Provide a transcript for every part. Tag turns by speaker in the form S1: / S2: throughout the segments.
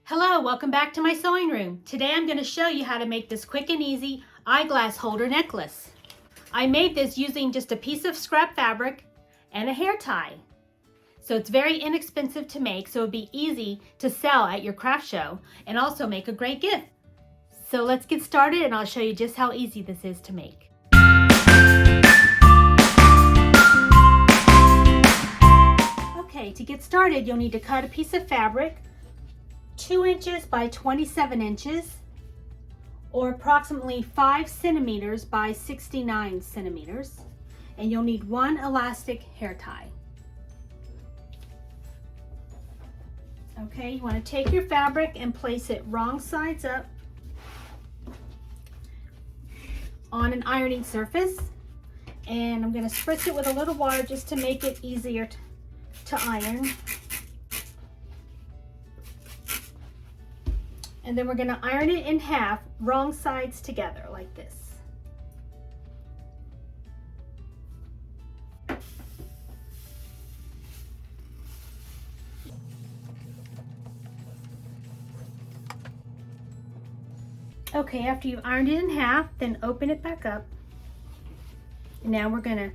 S1: Hello, welcome back to my sewing room. Today I'm going to show you how to make this quick and easy eyeglass holder necklace. I made this using just a piece of scrap fabric and a hair tie. So it's very inexpensive to make, so it'll be easy to sell at your craft show and also make a great gift. So let's get started and I'll show you just how easy this is to make. Okay, to get started you'll need to cut a piece of fabric 2 inches by 27 inches or approximately 5 centimeters by 69 centimeters, and you'll need 1 elastic hair tie. Okay, you want to take your fabric and place it wrong sides up on an ironing surface, and I'm going to spritz it with a little water just to make it easier to iron. And then we're going to iron it in half, wrong sides together, like this. Okay, after you've ironed it in half, then open it back up. And now we're going to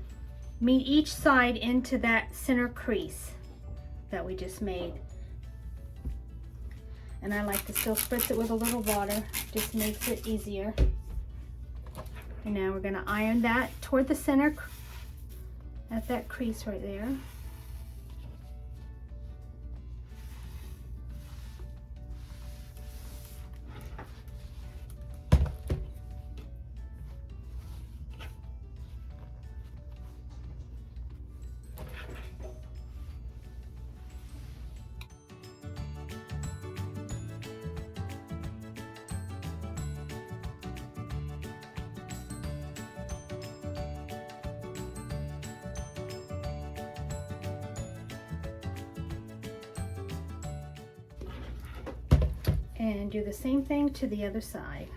S1: meet each side into that center crease that we just made. And I like to still spritz it with a little water, just makes it easier. And now we're going to iron that toward the center at that crease right there. And do the same thing to the other side.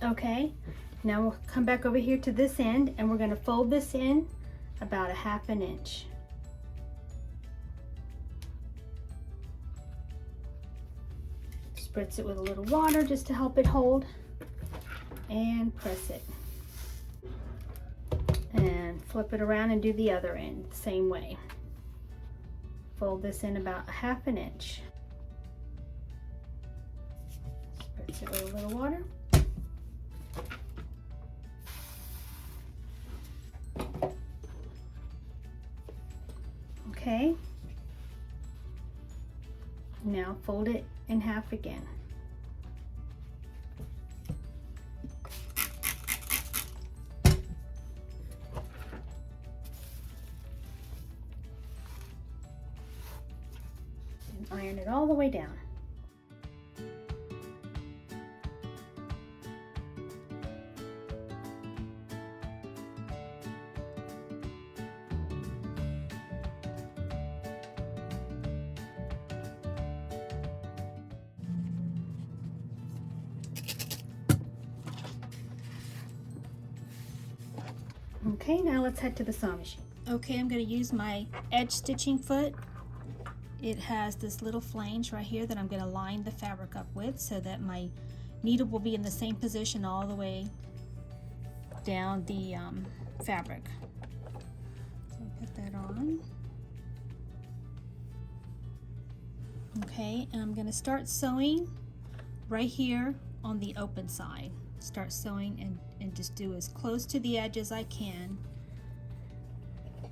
S1: Okay, now we'll come back over here to this end and we're going to fold this in about 1/2 inch. Spritz it with a little water just to help it hold and press it. And flip it around and do the other end the same way. Fold this in about 1/2 inch. Spritz it with a little water. Okay, now fold it in half again. And iron it all the way down. Okay, now let's head to the sewing machine. Okay, I'm going to use my edge stitching foot. It has this little flange right here that I'm going to line the fabric up with so that my needle will be in the same position all the way down the fabric. So I'll put that on. Okay, and I'm going to start sewing right here on the open side. Start sewing and just do as close to the edge as I can.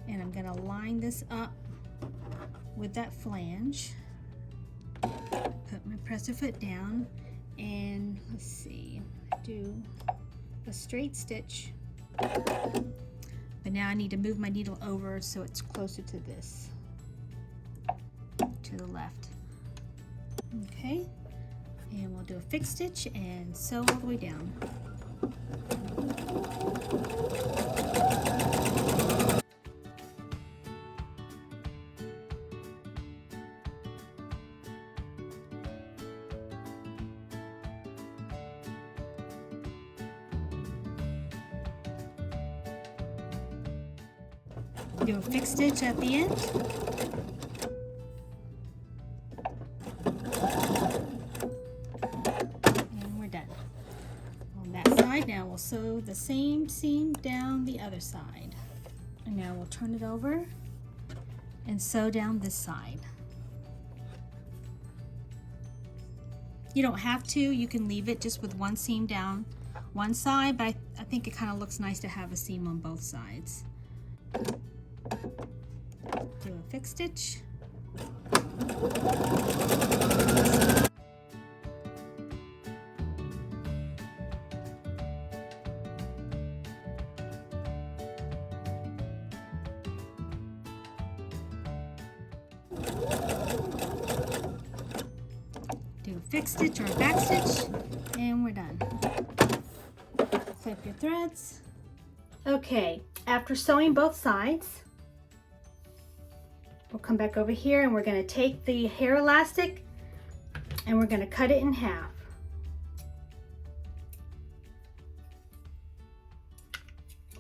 S1: And I'm going to line this up with that flange. Put my presser foot down and let's see, do a straight stitch. But now I need to move my needle over so it's closer to this, to the left. Okay, And we'll do a fixed stitch and sew all the way down. Do a fixed stitch at the end. And we're done. On that side, now we'll sew the same seam down the other side. And now we'll turn it over and sew down this side. You don't have to, you can leave it just with one seam down one side, but I think it kind of looks nice to have a seam on both sides. Do a fixed stitch. Do a fixed stitch or a back stitch, and we're done. Clip your threads. Okay, after sewing both sides, we'll come back over here and we're going to take the hair elastic and we're going to cut it in half.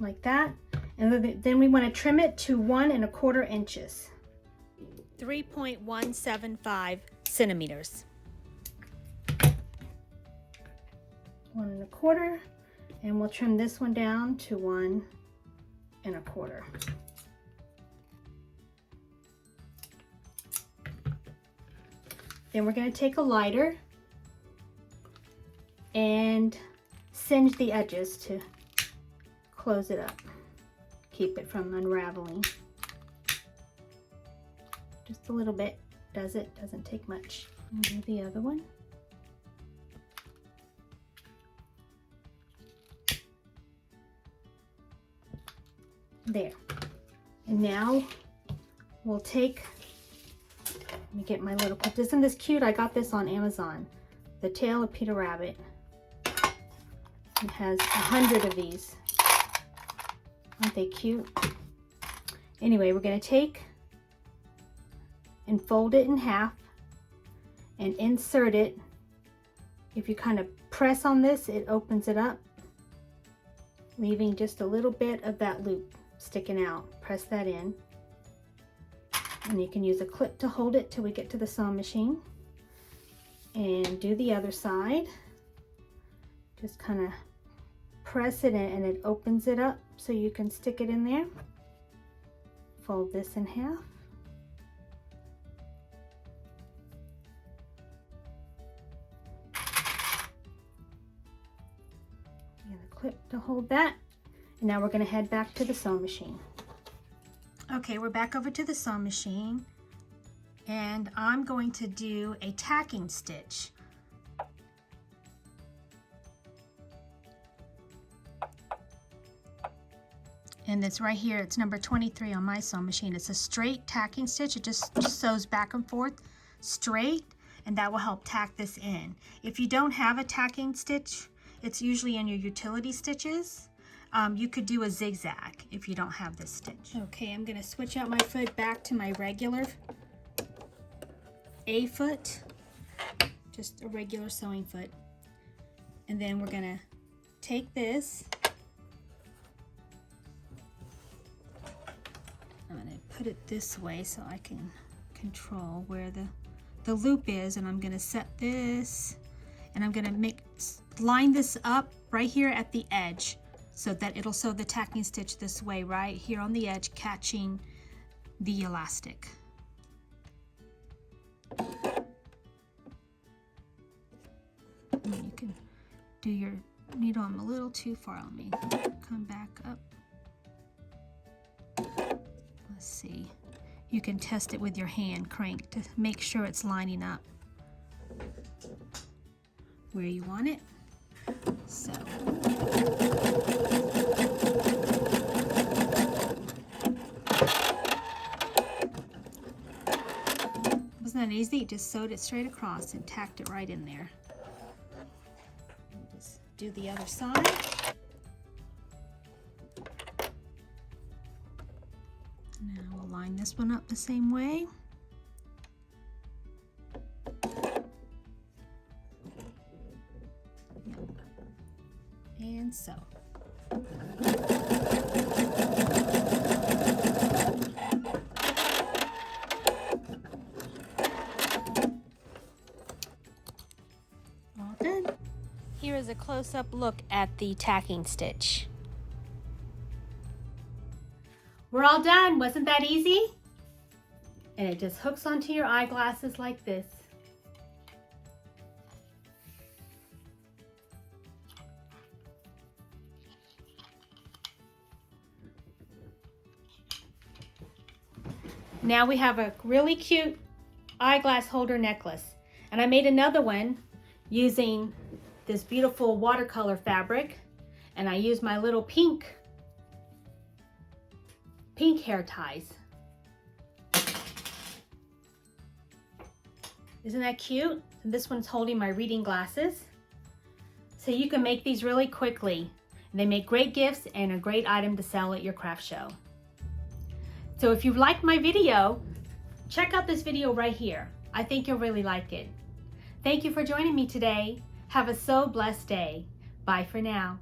S1: Like that. And then we want to trim it to 1 1/4 inches. 3.175 centimeters. 1 1/4. And we'll trim this one down to 1 1/4. Then we're going to take a lighter and singe the edges to close it up. Keep it from unraveling. Just a little bit does it, doesn't take much. And do the other one. There. And now we'll take, let me get my little clip. Isn't this cute? I got this on Amazon. The Tail of Peter Rabbit. It has 100 of these. Aren't they cute? Anyway, we're going to take and fold it in half and insert it. If you kind of press on this, it opens it up, leaving just a little bit of that loop sticking out. Press that in. And you can use a clip to hold it till we get to the sewing machine. And do the other side. Just kind of press it in and it opens it up so you can stick it in there. Fold this in half. And a clip to hold that. And now we're going to head back to the sewing machine. Okay, we're back over to the sewing machine and I'm going to do a tacking stitch. And it's right here, it's number 23 on my sewing machine. It's a straight tacking stitch. It just sews back and forth straight, and that will help tack this in. If you don't have a tacking stitch, it's usually in your utility stitches. You could do a zigzag if you don't have this stitch. Okay, I'm gonna switch out my foot back to my regular A foot, just a regular sewing foot. And then we're gonna take this, I'm gonna put it this way so I can control where the loop is, and I'm gonna set this, and I'm gonna line this up right here at the edge, so that it'll sew the tacking stitch this way, right here on the edge, catching the elastic. And you can do your needle. I'm a little too far on me. Come back up. Let's see. You can test it with your hand crank to make sure it's lining up where you want it. So. Wasn't that easy? Just sewed it straight across and tacked it right in there. do the other side. Now we'll line this one up the same way. And so. All done. Here is a close-up look at the tacking stitch. We're all done. Wasn't that easy? And it just hooks onto your eyeglasses like this. Now we have a really cute eyeglass holder necklace. And I made another one using this beautiful watercolor fabric. And I used my little pink hair ties. Isn't that cute? And this one's holding my reading glasses. So you can make these really quickly. They make great gifts and a great item to sell at your craft show. So if you liked my video, check out this video right here. I think you'll really like it. Thank you for joining me today. Have a so blessed day. Bye for now.